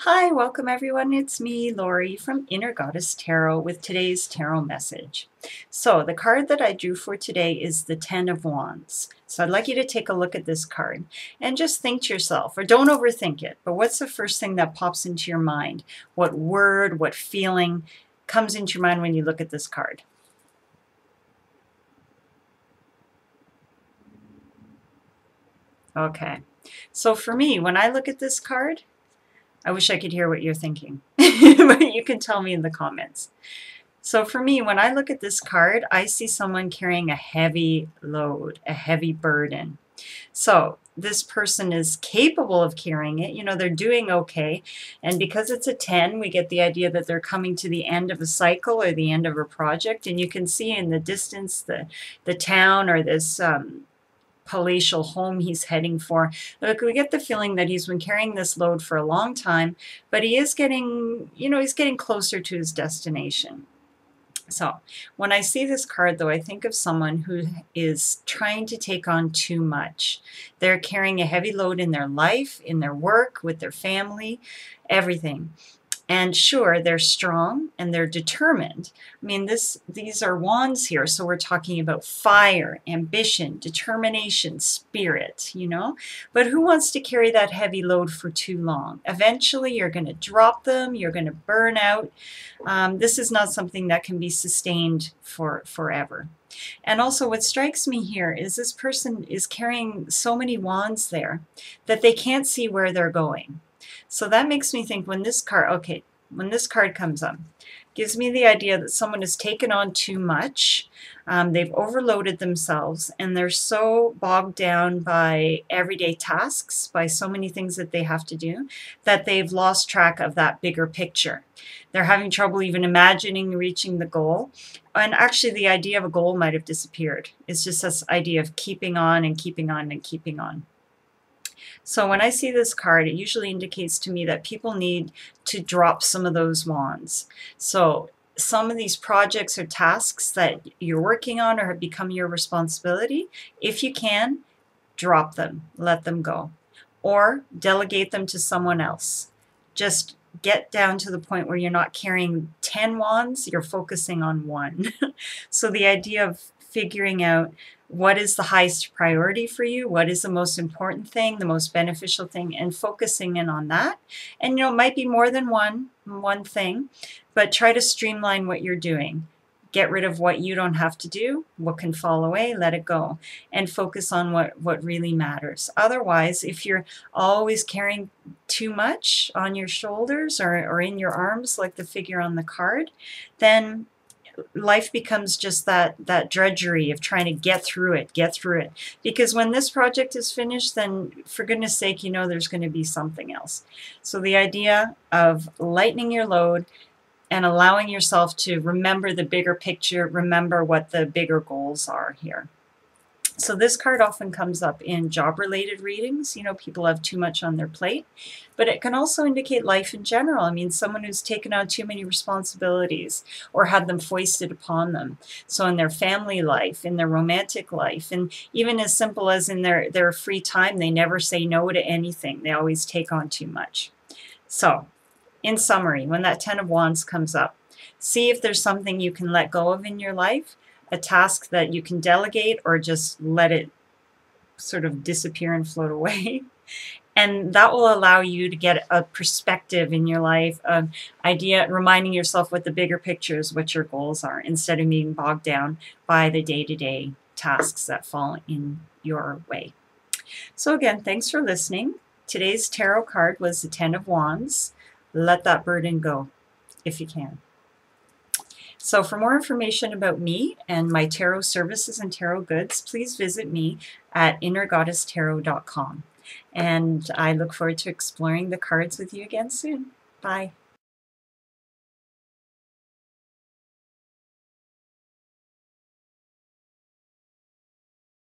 Hi, welcome everyone. It's me, Lori from Inner Goddess Tarot with today's tarot message. So the card that I drew for today is the Ten of Wands. So I'd like you to take a look at this card and just think to yourself, or don't overthink it, but what's the first thing that pops into your mind? What word, what feeling comes into your mind when you look at this card? Okay. So for me, when I look at this card, I wish I could hear what you're thinking, but you can tell me in the comments. So for me, when I look at this card, I see someone carrying a heavy load, a heavy burden. So this person is capable of carrying it. You know, they're doing okay. And because it's a 10, we get the idea that they're coming to the end of a cycle or the end of a project. And you can see in the distance the town or this palatial home he's heading for. Look, we get the feeling that he's been carrying this load for a long time, but he is getting, he's getting closer to his destination. So when I see this card, though, I think of someone who is trying to take on too much. They're carrying a heavy load in their life, in their work, with their family, everything. And sure, they're strong and they're determined. I mean, these are wands here, so we're talking about fire, ambition, determination, spirit, But who wants to carry that heavy load for too long? Eventually, you're going to drop them, you're going to burn out. This is not something that can be sustained for forever. And also what strikes me here is this person is carrying so many wands there that they can't see where they're going. So that makes me think when this card comes up, gives me the idea that someone has taken on too much. They've overloaded themselves and they're so bogged down by everyday tasks, by so many things that they have to do, that they've lost track of that bigger picture. They're having trouble even imagining reaching the goal. And actually the idea of a goal might have disappeared. It's just this idea of keeping on and keeping on and keeping on. So when I see this card, it usually indicates to me that people need to drop some of those wands. So some of these projects or tasks that you're working on or have become your responsibility, if you can, drop them, let them go, or delegate them to someone else. Just get down to the point where you're not carrying 10 wands, you're focusing on one. So the idea of figuring out what is the highest priority for you, what is the most important thing, the most beneficial thing, and focusing in on that. And it might be more than one thing, but try to streamline what you're doing. Get rid of what you don't have to do, what can fall away, let it go, and focus on what really matters. Otherwise, if you're always carrying too much on your shoulders or in your arms, like the figure on the card, then life becomes just that drudgery of trying to get through it. Because when this project is finished, then for goodness sake, there's going to be something else. So the idea of lightening your load and allowing yourself to remember the bigger picture, remember what the bigger goals are here. So this card often comes up in job-related readings. People have too much on their plate, but it can also indicate life in general. I mean, someone who's taken on too many responsibilities or had them foisted upon them. So in their family life, in their romantic life, and even as simple as in their free time, they never say no to anything. They always take on too much. So in summary, when that Ten of Wands comes up, see if there's something you can let go of in your life, a task that you can delegate or just let it sort of disappear and float away. And that will allow you to get a perspective in your life, an idea, reminding yourself what the bigger picture is, what your goals are, instead of being bogged down by the day-to-day tasks that fall in your way. So again, thanks for listening. Today's tarot card was the Ten of Wands. Let that burden go if you can. So for more information about me and my tarot services and tarot goods, please visit me at innergoddesstarot.com. And I look forward to exploring the cards with you again soon. Bye.